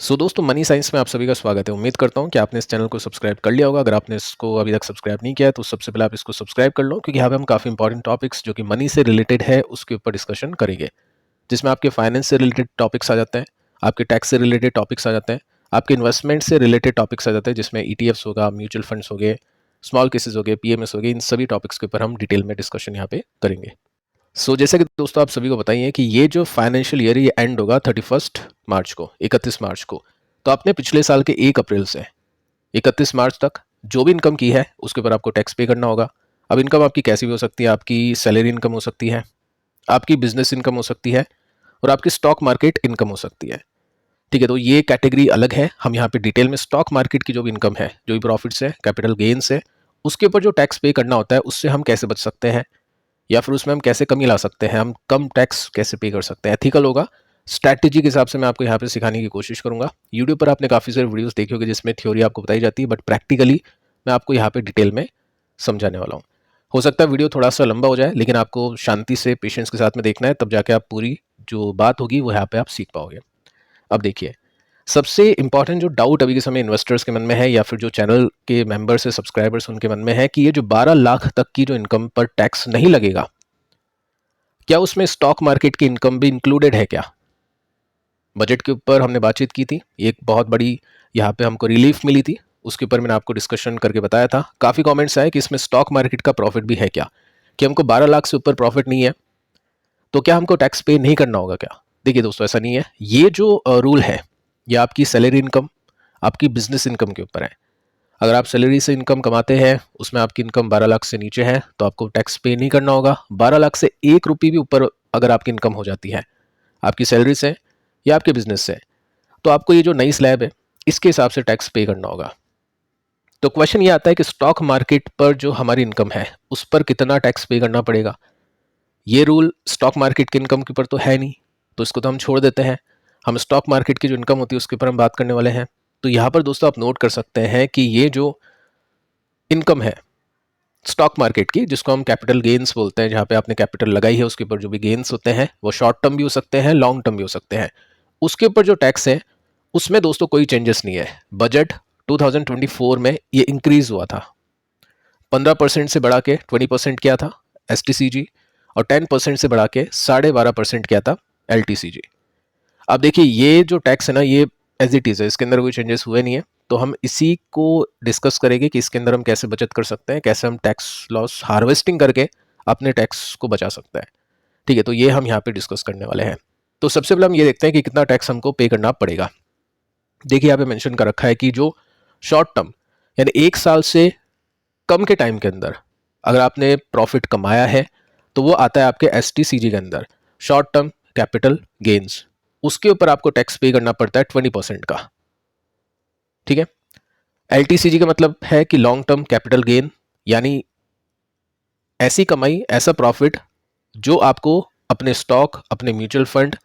दोस्तों money science में आप सभी का स्वागत है। उम्मीद करता हूं कि आपने इस चैनल को सब्सक्राइब कर लिया होगा। अगर आपने इसको अभी तक सब्सक्राइब नहीं किया है तो सबसे पहले आप इसको सब्सक्राइब कर लो, क्योंकि यहाँ पे हम काफ़ी इंपॉर्टेंट टॉपिक्स जो कि मनी से रिलेटेड है उसके ऊपर डिस्कशन करेंगे, जिसमें आपके फाइनेंस से रिलेटेड टॉपिक्स आ जाते हैं, आपके टैक्स से रिलेटेड टॉपिक्स आ जाते हैं, आपके इन्वेस्टमेंट से रिलेटेड टॉपिक्स आ जाते हैं, जिसमें ईटीएफ्स होगा, म्यूचुअल फंड्स हो गए, स्मॉल केसेस हो गए, पीएमएस हो गए। इन सभी टॉपिक्स के ऊपर हम डिटेल में डिस्कशन यहाँ पे करेंगे। जैसे कि दोस्तों आप सभी को बताइए कि ये जो फाइनेंशियल ईयर ये एंड होगा 31 मार्च को, 31 मार्च को। तो आपने पिछले साल के 1 अप्रैल से 31 मार्च तक जो भी इनकम की है उसके ऊपर आपको टैक्स पे करना होगा। अब इनकम आपकी कैसी भी हो सकती है, आपकी सैलरी इनकम हो सकती है, आपकी बिजनेस इनकम हो सकती है, और आपकी स्टॉक मार्केट इनकम हो सकती है। ठीक है, तो ये कैटेगरी अलग है। हम यहाँ पे डिटेल में स्टॉक मार्केट की जो भी इनकम है, जो भी प्रॉफिट्स है, कैपिटल गेन्स है, उसके ऊपर जो टैक्स पे करना होता है उससे हम कैसे बच सकते हैं, या फिर उसमें हम कैसे कमी ला सकते हैं, हम कम टैक्स कैसे पे कर सकते हैं, एथिकल होगा, स्ट्रैटेजी के हिसाब से मैं आपको यहाँ पे सिखाने की कोशिश करूंगा। यूट्यूब पर आपने काफ़ी सारे वीडियोस देखे होंगे जिसमें थ्योरी आपको बताई जाती है, बट प्रैक्टिकली मैं आपको यहाँ पे डिटेल में समझाने वाला हूँ। हो सकता है वीडियो थोड़ा सा लंबा हो जाए, लेकिन आपको शांति से पेशेंस के साथ में देखना है, तब जाके आप पूरी जो बात होगी वो यहाँ पे आप सीख पाओगे। अब देखिए, सबसे इंपॉर्टेंट जो डाउट अभी के समय इन्वेस्टर्स के मन में है, या फिर जो चैनल के मेंबर्स है, सब्सक्राइबर्स, उनके मन में है कि ये जो 12 लाख तक की जो इनकम पर टैक्स नहीं लगेगा, क्या उसमें स्टॉक मार्केट की इनकम भी इंक्लूडेड है क्या। बजट के ऊपर हमने बातचीत की थी, एक बहुत बड़ी यहाँ पे हमको रिलीफ मिली थी, उसके ऊपर मैंने आपको डिस्कशन करके बताया था। काफ़ी कमेंट्स आए कि इसमें स्टॉक मार्केट का प्रॉफिट भी है क्या, कि हमको 12 लाख से ऊपर प्रॉफिट नहीं है तो क्या हमको टैक्स पे नहीं करना होगा क्या। देखिए दोस्तों, ऐसा नहीं है। ये जो रूल है ये आपकी सैलरी इनकम, आपकी बिजनेस इनकम के ऊपर है। अगर आप सैलरी से इनकम कमाते हैं, उसमें आपकी इनकम 12 लाख से नीचे है तो आपको टैक्स पे नहीं करना होगा। 12 लाख से 1 रुपये भी ऊपर अगर आपकी इनकम हो जाती है आपकी सैलरी से या आपके बिजनेस से, तो आपको ये जो नई स्लैब है इसके हिसाब से टैक्स पे करना होगा। तो क्वेश्चन ये आता है कि स्टॉक मार्केट पर जो हमारी इनकम है उस पर कितना टैक्स पे करना पड़ेगा। ये रूल स्टॉक मार्केट की इनकम के ऊपर तो है नहीं, तो इसको तो हम छोड़ देते हैं। हम स्टॉक मार्केट की जो इनकम होती है उसके ऊपर हम बात करने वाले हैं। तो यहाँ पर दोस्तों आप नोट कर सकते हैं कि ये जो इनकम है स्टॉक मार्केट की, जिसको हम कैपिटल गेन्स बोलते हैं, जहाँ पे आपने कैपिटल लगाई है उसके ऊपर जो भी गेन्स होते हैं वो शॉर्ट टर्म भी हो सकते हैं, लॉन्ग टर्म भी हो सकते हैं, उसके ऊपर जो टैक्स है उसमें दोस्तों कोई चेंजेस नहीं है। बजट 2024 में ये इंक्रीज हुआ था, 15% से बढ़ा के 20% किया था एसटीसीजी, और 10% से बढ़ा के 12.5% किया था एलटीसीजी। अब देखिए, ये जो टैक्स है ना, ये एज इट इज़ है, इसके अंदर कोई चेंजेस हुए नहीं है। तो हम इसी को डिस्कस करेंगे कि इसके अंदर हम कैसे बचत कर सकते हैं, कैसे हम टैक्स लॉस हार्वेस्टिंग करके अपने टैक्स को बचा सकते हैं। ठीक है, तो ये हम यहाँ पे डिस्कस करने वाले हैं। तो सबसे पहले हम ये देखते हैं कि कितना टैक्स हमको पे करना पड़ेगा। देखिए, यहाँ पे मेंशन कर रखा है कि जो शॉर्ट टर्म यानी 1 साल से कम के टाइम के अंदर अगर आपने प्रॉफिट कमाया है तो वो आता है आपके एसटीसीजी के अंदर, शॉर्ट टर्म कैपिटल गेन्स। उसके ऊपर आपको टैक्स पे करना पड़ता है 20% का। ठीक है, एलटीसीजी का मतलब है कि लॉन्ग टर्म कैपिटल गेन, यानी ऐसी कमाई, ऐसा प्रॉफिट जो आपको अपने स्टॉक, अपने म्यूचुअल फंड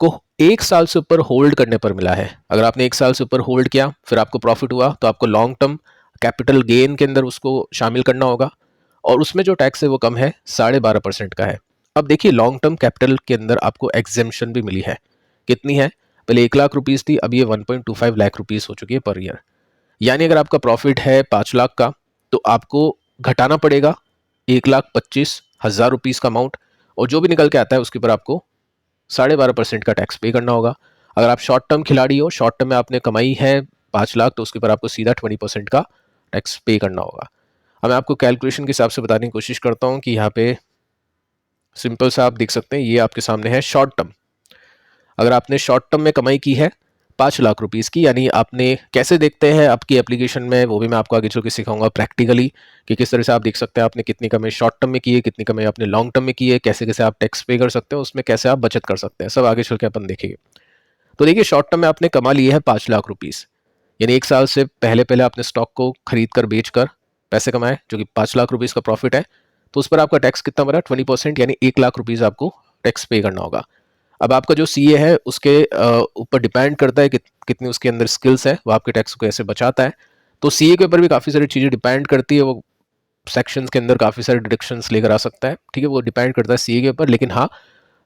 को 1 साल से ऊपर होल्ड करने पर मिला है। अगर आपने 1 साल से ऊपर होल्ड किया फिर आपको प्रॉफिट हुआ तो आपको लॉन्ग टर्म कैपिटल गेन के अंदर उसको शामिल करना होगा, और उसमें जो टैक्स है वो कम है, 12.5% का है। अब देखिए, लॉन्ग टर्म कैपिटल के अंदर आपको एग्जेम्पशन भी मिली है। कितनी है? पहले 1 लाख रुपीज़ थी, अब ये 1.25 लाख रुपीज़ हो चुकी है पर ईयर। यानी अगर आपका प्रॉफिट है 5 लाख का तो आपको घटाना पड़ेगा 1,25,000 रुपीज़ का अमाउंट, और जो भी निकल के आता है उसके ऊपर आपको 12.5% का टैक्स पे करना होगा। अगर आप शॉर्ट टर्म खिलाड़ी हो, शॉर्ट टर्म में आपने कमाई है 5 लाख, तो उसके ऊपर आपको सीधा 20% का टैक्स पे करना होगा। अब मैं आपको कैलकुलेशन के हिसाब से बताने की कोशिश करता हूँ कि यहाँ पे सिंपल सा आप देख सकते हैं, ये आपके सामने है शॉर्ट टर्म। अगर आपने शॉर्ट टर्म में कमाई की है 5 लाख रुपीज़ की, यानी आपने कैसे देखते हैं आपकी एप्लीकेशन में, वो भी मैं आपको आगे चल के सिखाऊंगा प्रैक्टिकली कि किस तरह से आप देख सकते हैं आपने कितनी कमाई शॉर्ट टर्म में की है, कितनी कमाई आपने लॉन्ग टर्म में की है, कैसे कैसे आप टैक्स पे कर सकते हैं, उसमें कैसे आप बचत कर सकते हैं, सब आगे चल के अपन देखेंगे। तो देखिए, शॉर्ट टर्म में आपने कमा लिए है 5 लाख रुपीज़, यानी 1 साल से पहले पहले आपने स्टॉक को खरीद कर बेच कर पैसे कमाए, जो कि 5 लाख रुपीज़ का प्रॉफिट है। तो उस पर आपका टैक्स कितना बना? 20%, यानी 1 लाख रुपीज़ आपको टैक्स पे करना होगा। अब आपका जो सीए है उसके ऊपर डिपेंड करता है कि कितनी उसके अंदर स्किल्स है, वो आपके टैक्स को कैसे बचाता है। तो सीए के ऊपर भी काफ़ी सारी चीज़ें डिपेंड करती है, वो सेक्शंस के अंदर काफ़ी सारे डिडक्शंस लेकर आ सकता है। ठीक है, वो डिपेंड करता है सीए के ऊपर, लेकिन हाँ,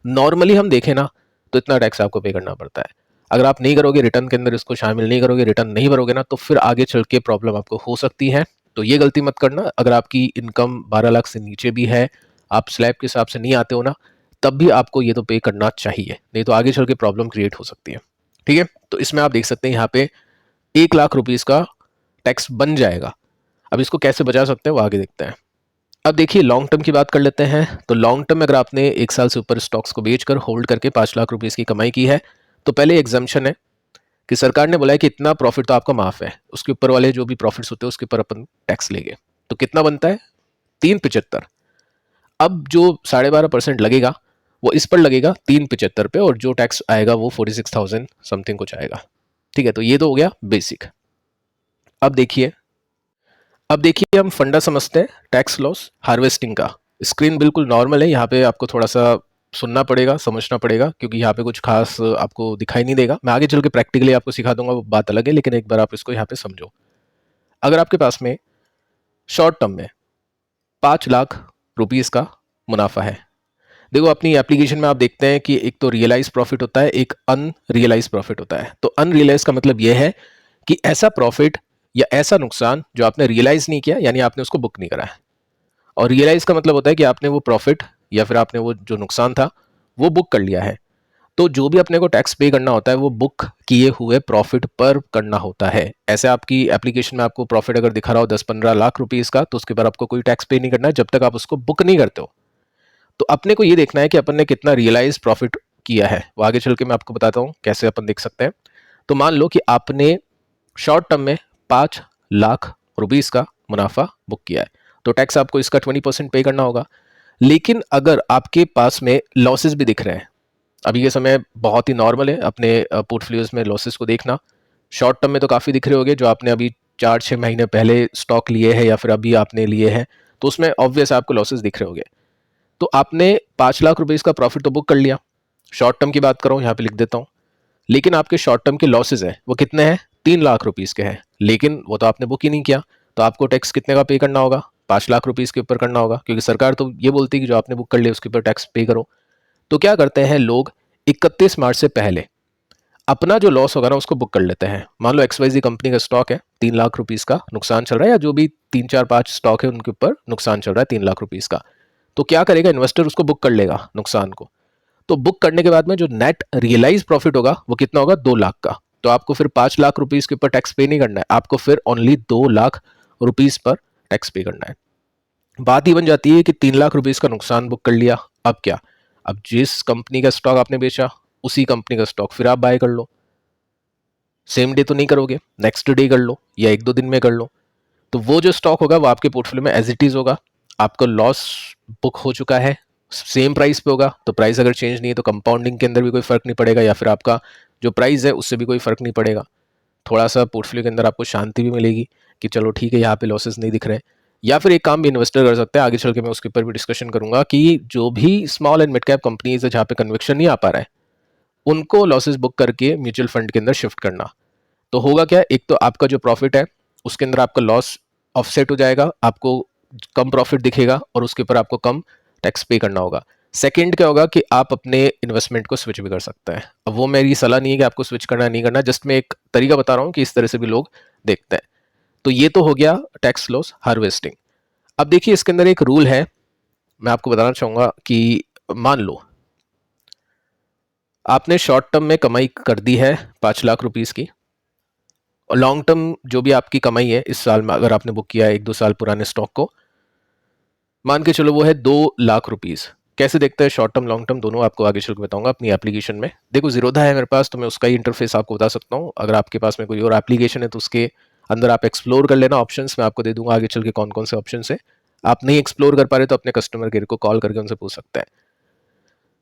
नॉर्मली हम देखें ना तो इतना टैक्स आपको पे करना पड़ता है। अगर आप नहीं करोगे, रिटर्न के अंदर इसको शामिल नहीं करोगे, रिटर्न नहीं भरोगे ना, तो फिर आगे चल के प्रॉब्लम आपको हो सकती है। तो ये गलती मत करना। अगर आपकी इनकम 12 लाख से नीचे भी है, आप स्लैब के हिसाब से नहीं आते हो ना, तब भी आपको ये तो पे करना चाहिए, नहीं तो आगे चल के प्रॉब्लम क्रिएट हो सकती है। ठीक है, तो इसमें आप देख सकते हैं यहाँ पे 1 लाख रुपीज़ का टैक्स बन जाएगा। अब इसको कैसे बचा सकते हैं वो आगे देखते हैं। अब देखिए लॉन्ग टर्म की बात कर लेते हैं। तो लॉन्ग टर्म में अगर आपने 1 साल से ऊपर स्टॉक्स को बेचकर होल्ड करके 5 लाख रुपीज़ की कमाई की है, तो पहले एग्जम्पशन है कि सरकार ने बोला है कि इतना प्रॉफिट तो आपका माफ है, उसके ऊपर वाले जो भी प्रॉफिट्स होते हैं उसके ऊपर अपन टैक्स लेंगे। तो कितना बनता है? 375। अब जो 12.5% लगेगा वो इस पर लगेगा 375 पे, और जो टैक्स आएगा वो 46,000 समथिंग कुछ आएगा। ठीक है, तो ये तो हो गया बेसिक। अब देखिए हम फंडा समझते हैं टैक्स लॉस हार्वेस्टिंग का। स्क्रीन बिल्कुल नॉर्मल है, यहाँ पे आपको थोड़ा सा सुनना पड़ेगा, समझना पड़ेगा, क्योंकि यहाँ पे कुछ खास आपको दिखाई नहीं देगा। मैं आगे चल के प्रैक्टिकली आपको सिखा दूंगा, वो बात अलग है, लेकिन एक बार आप इसको यहाँ पे समझो। अगर आपके पास में शॉर्ट टर्म में 5 लाख रुपीज़ का मुनाफा है, देखो अपनी एप्लीकेशन में आप देखते हैं कि एक तो रियलाइज प्रॉफिट होता है, एक अनरियलाइज प्रॉफिट होता है। तो अनरियलाइज का मतलब यह है कि ऐसा प्रॉफिट या ऐसा नुकसान जो आपने रियलाइज नहीं किया, यानी आपने उसको बुक नहीं करा है। और रियलाइज का मतलब होता है कि आपने वो प्रॉफिट या फिर आपने वो जो नुकसान था वो बुक कर लिया है। तो जो भी अपने को टैक्स पे करना होता है वो बुक किए हुए प्रॉफिट पर करना होता है। ऐसे आपकी एप्लीकेशन में आपको प्रॉफिट अगर दिखा रहा हो 10-15 लाख रुपीस का, तो उसके ऊपर आपको कोई टैक्स पे नहीं करना है जब तक आप उसको बुक नहीं करते हो। तो अपने को ये देखना है कि अपन ने कितना रियलाइज प्रॉफिट किया है। वो आगे चल के मैं आपको बताता हूँ कैसे अपन देख सकते हैं। तो मान लो कि आपने शॉर्ट टर्म में 5 लाख रुपीस का मुनाफा बुक किया है, तो टैक्स आपको इसका 20% पे करना होगा। लेकिन अगर आपके पास में लॉसेस भी दिख रहे हैं, अभी ये समय बहुत ही नॉर्मल है अपने पोर्टफोलियोज में लॉसेस को देखना। शॉर्ट टर्म में तो काफ़ी दिख रहे होंगे, जो आपने अभी 4-6 महीने पहले स्टॉक लिए हैं या फिर अभी आपने लिए हैं, तो उसमें ऑब्वियस आपको लॉसेस दिख रहे होंगे। तो आपने 5 लाख रुपीज़ का प्रॉफिट तो बुक कर लिया। शॉर्ट टर्म की बात करूँ, यहाँ पे लिख देता हूँ। लेकिन आपके शॉर्ट टर्म के लॉसेज हैं वो कितने हैं? 3 लाख रुपीज़ के हैं, लेकिन वो तो आपने बुक ही नहीं किया। तो आपको टैक्स कितने का पे करना होगा? 5 लाख रुपीज़ के ऊपर करना होगा, क्योंकि सरकार तो ये बोलती है कि जो आपने बुक कर लिया उसके ऊपर टैक्स पे करो। तो क्या करते हैं लोग, 31 मार्च से पहले अपना जो लॉस होगा ना उसको बुक कर लेते हैं। मान लो XYZ कंपनी का स्टॉक है, 3 लाख रुपीज़ का नुकसान चल रहा है, या जो भी 3-4-5 स्टॉक है उनके ऊपर नुकसान चल रहा है 3 लाख रुपीज़ का। तो क्या करेगा इन्वेस्टर, उसको बुक कर लेगा नुकसान को। तो बुक करने के बाद में जो नेट रियलाइज प्रॉफिट होगा वो कितना होगा? 2 लाख का। तो आपको फिर 5 लाख रुपीज़ के ऊपर टैक्स पे नहीं करना है, आपको फिर ओनली 2 लाख रुपीज़ पर टैक्स पे करना है। बात ही बन जाती है कि 3 लाख रुपीज़ का नुकसान बुक कर लिया, अब क्या? अब जिस कंपनी का स्टॉक आपने बेचा उसी कंपनी का स्टॉक फिर आप बाय कर लो। सेम डे तो नहीं करोगे, नेक्स्ट डे कर लो या 1-2 दिन में कर लो। तो वो जो स्टॉक होगा वो आपके पोर्टफोलियो में एज इट इज होगा। आपका लॉस बुक हो चुका है, सेम प्राइस पे होगा, तो प्राइस अगर चेंज नहीं है तो कंपाउंडिंग के अंदर भी कोई फर्क नहीं पड़ेगा, या फिर आपका जो प्राइस है उससे भी कोई फर्क नहीं पड़ेगा। थोड़ा सा पोर्टफोलियो के अंदर आपको शांति भी मिलेगी कि चलो ठीक है, यहाँ पे लॉसेस नहीं दिख रहे हैं। या फिर एक काम भी इन्वेस्टर कर सकते हैं, आगे चल के मैं उसके ऊपर भी डिस्कशन करूंगा, कि जो भी small and mid cap companies है जहाँ पे कन्विक्शन नहीं आ पा रहा है, उनको लॉसेस बुक करके म्यूचुअल फंड के अंदर शिफ्ट करना। तो होगा क्या, एक तो आपका जो प्रॉफिट है उसके अंदर आपका लॉस ऑफसेट हो जाएगा, आपको कम प्रॉफिट दिखेगा और उसके ऊपर आपको कम टैक्स पे करना होगा। सेकंड क्या होगा कि आप अपने इन्वेस्टमेंट को स्विच भी कर सकते हैं। अब वो मेरी सलाह नहीं है कि आपको स्विच करना नहीं करना, जस्ट मैं एक तरीका बता रहा हूँ कि इस तरह से भी लोग देखते हैं। तो ये तो हो गया टैक्स लॉस हार्वेस्टिंग। अब देखिए इसके अंदर एक रूल है, मैं आपको बताना चाहूंगा कि मान लो आपने शॉर्ट टर्म में कमाई कर दी है 5 लाख रुपीज़ की, और लॉन्ग टर्म जो भी आपकी कमाई है इस साल में अगर आपने बुक किया है 1-2 साल पुराने स्टॉक को, मान के चलो वो है 2 लाख रुपीज़। कैसे देखते हैं शॉर्ट टर्म लॉन्ग टर्म दोनों, आपको आगे चल के बताऊंगा अपनी एप्लीकेशन में। देखो जीरोधा है मेरे पास, तो मैं उसका ही इंटरफेस आपको बता सकता हूँ। अगर आपके पास में कोई और एप्लीकेशन है तो उसके अंदर आप एक्सप्लोर कर लेना, ऑप्शंस मैं आपको दे दूंगा आगे चल के कौन कौन से ऑप्शन है। आप नहीं एक्सप्लोर कर पा रहे तो अपने कस्टमर केयर को कॉल करके उनसे पूछ सकते हैं।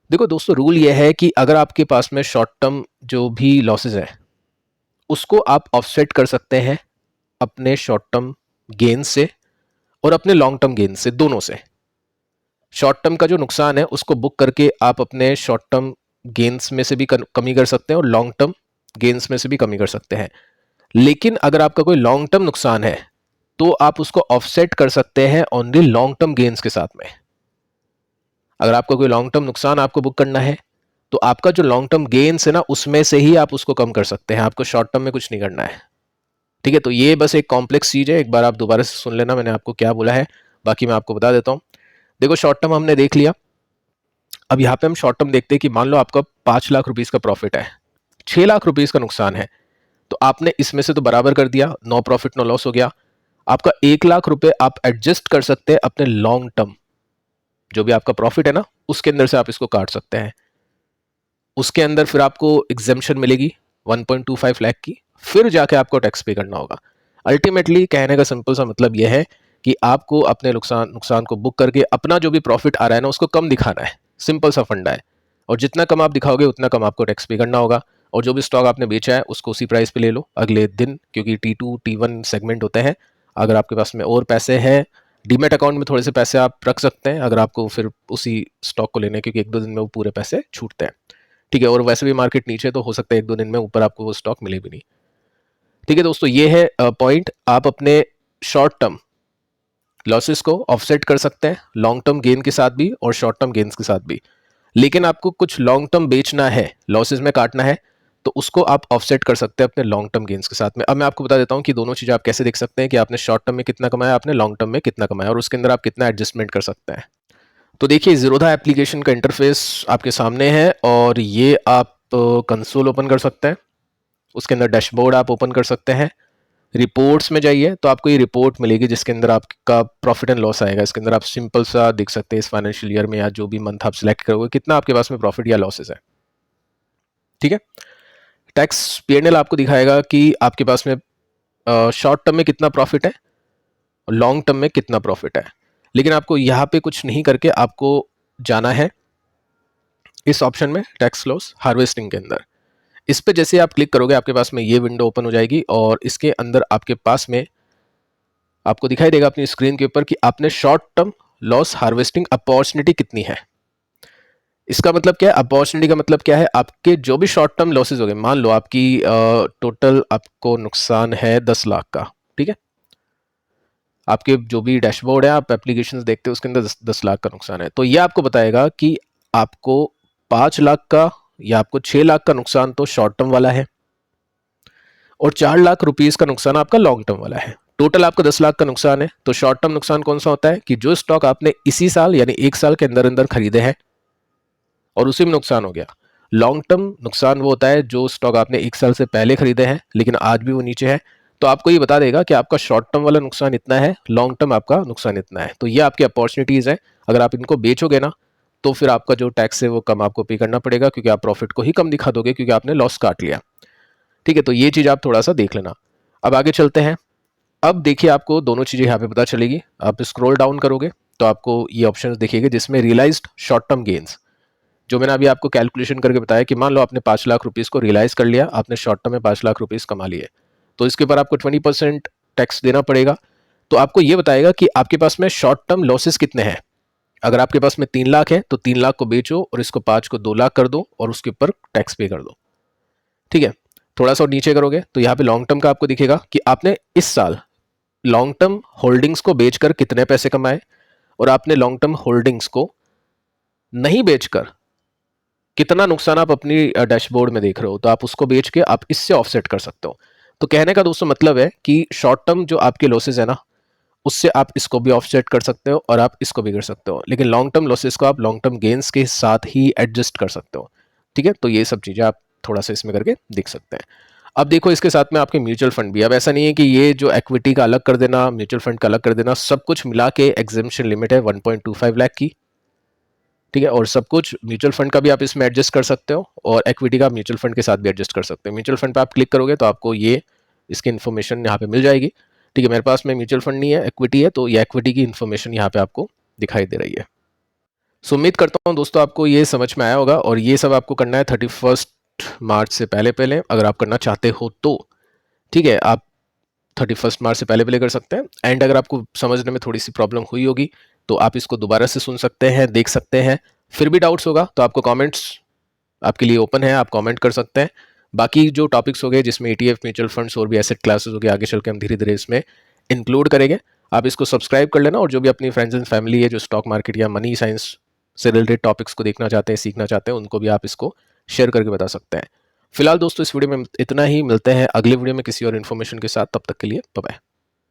देखो दोस्तों, रूल ये है कि अगर आपके पास में शॉर्ट टर्म जो भी लॉसेज है उसको आप ऑफसेट कर सकते हैं अपने शॉर्ट टर्म गेन से और अपने लॉन्ग टर्म गेन से, दोनों से। शॉर्ट टर्म का जो नुकसान है उसको बुक करके आप अपने शॉर्ट टर्म गेन्स में से भी कमी कर सकते हैं और लॉन्ग टर्म गेन्स में से भी कमी कर सकते हैं। लेकिन अगर आपका कोई लॉन्ग टर्म नुकसान है तो आप उसको ऑफसेट कर सकते हैं ओनली लॉन्ग टर्म गेन्स के साथ में। अगर आपका कोई लॉन्ग टर्म नुकसान आपको बुक करना है तो आपका जो लॉन्ग टर्म गेन्स है ना, उसमें से ही आप उसको कम कर सकते हैं, आपको शॉर्ट टर्म में कुछ नहीं करना है। ठीक है, तो ये बस एक कॉम्प्लेक्स चीज है, एक बार आप दोबारा से सुन लेना मैंने आपको क्या बोला है, बाकी मैं आपको बता देता हूँ। देखो शॉर्ट टर्म हमने देख लिया, अब यहाँ पे हम शॉर्ट टर्म देखते हैं कि मान लो आपका 5 लाख रुपीज का प्रॉफिट है, 6 लाख रुपीज का नुकसान है, तो आपने इसमें से तो बराबर कर दिया, नो प्रॉफिट नो लॉस हो गया। आपका 1 लाख रुपए आप एडजस्ट कर सकते हैं अपने लॉन्ग टर्म, जो भी आपका प्रॉफिट है ना उसके अंदर से आप इसको काट सकते हैं। उसके अंदर फिर आपको एग्जेम्पशन मिलेगी 1.25 लाख की, फिर जाके आपको टैक्स पे करना होगा। अल्टीमेटली कहने का सिंपल सा मतलब यह है कि आपको अपने नुकसान को बुक करके अपना जो भी प्रॉफिट आ रहा है ना उसको कम दिखाना है, सिंपल सा फंडा है। और जितना कम आप दिखाओगे उतना कम आपको टैक्स पे करना होगा। और जो भी स्टॉक आपने बेचा है उसको उसी प्राइस पे ले लो अगले दिन, क्योंकि T2 T1 सेगमेंट होते हैं। अगर आपके पास में और पैसे हैं, डीमेट अकाउंट में थोड़े से पैसे आप रख सकते हैं अगर आपको फिर उसी स्टॉक को लेने हैं, क्योंकि 1-2 दिन में वो पूरे पैसे छूटते हैं। ठीक है, और वैसे भी मार्केट नीचे तो हो सकता है 1-2 दिन में ऊपर आपको वो स्टॉक मिले भी नहीं। ठीक है दोस्तों, ये है पॉइंट, आप अपने शॉर्ट टर्म लॉसेस को ऑफसेट कर सकते हैं लॉन्ग टर्म गेन के साथ भी और शॉर्ट टर्म गेन्स के साथ भी। लेकिन आपको कुछ लॉन्ग टर्म बेचना है, लॉसेस में काटना है, तो उसको आप ऑफसेट कर सकते हैं अपने लॉन्ग टर्म गेन्स के साथ में। अब मैं आपको बता देता हूं कि दोनों चीजें आप कैसे देख सकते हैं कि आपने शॉर्ट टर्म में कितना कमाया, आपने लॉन्ग टर्म में कितना कमाया, और उसके अंदर आप कितना एडजस्टमेंट कर सकते हैं। तो देखिए ज़ीरोधा एप्लीकेशन का इंटरफेस आपके सामने है, और ये आप कंसोल ओपन कर सकते हैं, उसके अंदर डैशबोर्ड आप ओपन कर सकते हैं। रिपोर्ट्स में जाइए तो आपको ये रिपोर्ट मिलेगी जिसके अंदर आपका प्रॉफिट एंड लॉस आएगा। इसके अंदर आप सिंपल सा देख सकते हैं इस फाइनेंशियल ईयर में या जो भी मंथ आप सिलेक्ट करोगे कितना आपके पास में प्रॉफिट या लॉसेस है। ठीक है, टैक्स P&L आपको दिखाएगा कि आपके पास में शॉर्ट टर्म में कितना प्रॉफिट है और लॉन्ग टर्म में कितना प्रॉफिट है। लेकिन आपको यहाँ पे कुछ नहीं करके आपको जाना है इस ऑप्शन में टैक्स लॉस हार्वेस्टिंग के अंदर। इस पे जैसे आप क्लिक करोगे आपके पास में ये विंडो ओपन हो जाएगी, और इसके अंदर आपके पास में आपको दिखाई देगा अपनी स्क्रीन के ऊपर कि आपने short term loss harvesting opportunity कितनी है। इसका मतलब क्या है, अपॉर्चुनिटी का मतलब क्या है, आपके जो भी शॉर्ट टर्म लॉसेज हो गए, मान लो आपकी टोटल आपको नुकसान है 10 लाख का। ठीक है, आपके जो भी डैशबोर्ड है आप एप्लीकेशंस देखते हो उसके अंदर 10 लाख का नुकसान है, तो ये आपको बताएगा कि आपको 5 लाख का या आपको 6 लाख का नुकसान तो शॉर्ट टर्म वाला है, और 4 लाख रुपीस का नुकसान आपका लॉन्ग टर्म वाला है। टोटल आपका 10 लाख का नुकसान है। तो शॉर्ट टर्म नुकसान कौन सा होता है कि जो स्टॉक आपने इसी साल यानी 1 साल के अंदर अंदर खरीदे हैं और उसी में नुकसान हो गया। लॉन्ग टर्म नुकसान वो होता है जो स्टॉक आपने 1 साल से पहले खरीदे हैं लेकिन आज भी वो नीचे है, तो आपको ये बता देगा कि आपका शॉर्ट टर्म वाला नुकसान इतना है, लॉन्ग टर्म आपका नुकसान इतना है। तो ये आपकी अपॉर्चुनिटीज है, अगर आप इनको बेचोगे ना तो फिर आपका जो टैक्स है वो कम आपको पे करना पड़ेगा, क्योंकि आप प्रॉफिट को ही कम दिखा दोगे क्योंकि आपने लॉस काट लिया। ठीक है, तो ये चीज आप थोड़ा सा देख लेना। अब आगे चलते हैं। अब देखिए आपको दोनों चीजें यहाँ पे पता चलेगी। आप स्क्रॉल डाउन करोगे तो आपको ये ऑप्शंस दिखेंगे जिसमें रियलाइज्ड शॉर्ट टर्म गेन्स, जो मैंने अभी आपको कैलकुलेशन करके बताया कि मान लो आपने 5 लाख रुपीस को रियलाइज कर लिया, आपने शॉर्ट टर्म में 5 लाख रुपीस कमा लिए, तो इसके ऊपर आपको 20% टैक्स देना पड़ेगा। तो आपको ये बताएगा कि आपके पास में शॉर्ट टर्म लॉसेस कितने हैं। अगर आपके पास में 3 लाख है तो 3 लाख को बेचो और इसको 5 को 2 लाख कर दो और उसके ऊपर टैक्स पे कर दो। ठीक है, थोड़ा सा नीचे करोगे तो यहाँ पे लॉन्ग टर्म का आपको दिखेगा कि आपने इस साल लॉन्ग टर्म होल्डिंग्स को बेचकर कितने पैसे कमाए, और आपने लॉन्ग टर्म होल्डिंग्स को नहीं बेचकर कितना नुकसान आप अपनी डैशबोर्ड में देख रहे हो, तो आप उसको बेच के आप इससे ऑफसेट कर सकते हो। तो कहने का दोस्तों मतलब है कि शॉर्ट टर्म जो आपके लॉसेस है ना उससे आप इसको भी ऑफसेट कर सकते हो और आप इसको भी कर सकते हो, लेकिन लॉन्ग टर्म लॉसेस को आप लॉन्ग टर्म गेन्स के साथ ही एडजस्ट कर सकते हो। ठीक है, तो ये सब चीजें आप थोड़ा सा इसमें करके देख सकते हैं। अब देखो इसके साथ में आपके म्यूचुअल फंड भी, अब ऐसा नहीं है कि ये जो इक्विटी का अलग कर देना, म्यूचुअल फंड का अलग कर देना, सब कुछ मिला के एग्जेम्पशन लिमिट है 1.25 लाख की। ठीक है, और सब कुछ म्यूचुअल फंड का भी आप इसमें एडजस्ट कर सकते हो और इक्विटी का म्यूचुअल फंड के साथ भी एडजस्ट कर सकते हो। म्यूचुअल फंड पे आप क्लिक करोगे तो आपको ये इसकी इन्फॉर्मेशन यहाँ पे मिल जाएगी। ठीक है, मेरे पास में म्यूचुअल फंड नहीं है, इक्विटी है, तो ये इक्विटी की इन्फॉर्मेशन यहाँ पे आपको दिखाई दे रही है। सो उम्मीद करता हूँ दोस्तों आपको ये समझ में आया होगा, और ये सब आपको करना है 31 मार्च से पहले पहले अगर आप करना चाहते हो तो। ठीक है, आप 31 मार्च से पहले पहले कर सकते हैं। एंड अगर आपको समझने में थोड़ी सी प्रॉब्लम हुई होगी तो आप इसको दोबारा से सुन सकते हैं, देख सकते हैं। फिर भी डाउट्स होगा तो आपको कमेंट्स आपके लिए ओपन है, आप कमेंट कर सकते हैं। बाकी जो टॉपिक्स हो गए जिसमें ETF, म्यूचुअल फंड्स और भी एसेट क्लासेस हो गए, आगे चल के हम धीरे धीरे इसमें इंक्लूड करेंगे। आप इसको सब्सक्राइब कर लेना, और जो भी अपनी फ्रेंड्स एंड फैमिली है जो स्टॉक मार्केट या मनी साइंस से रिलेटेड टॉपिक्स को देखना चाहते हैं, सीखना चाहते हैं, उनको भी आप इसको शेयर करके बता सकते हैं। फिलहाल दोस्तों इस वीडियो में इतना ही, मिलते हैं अगले वीडियो में किसी और इन्फॉर्मेशन के साथ। तब तक के लिए बाय बाय।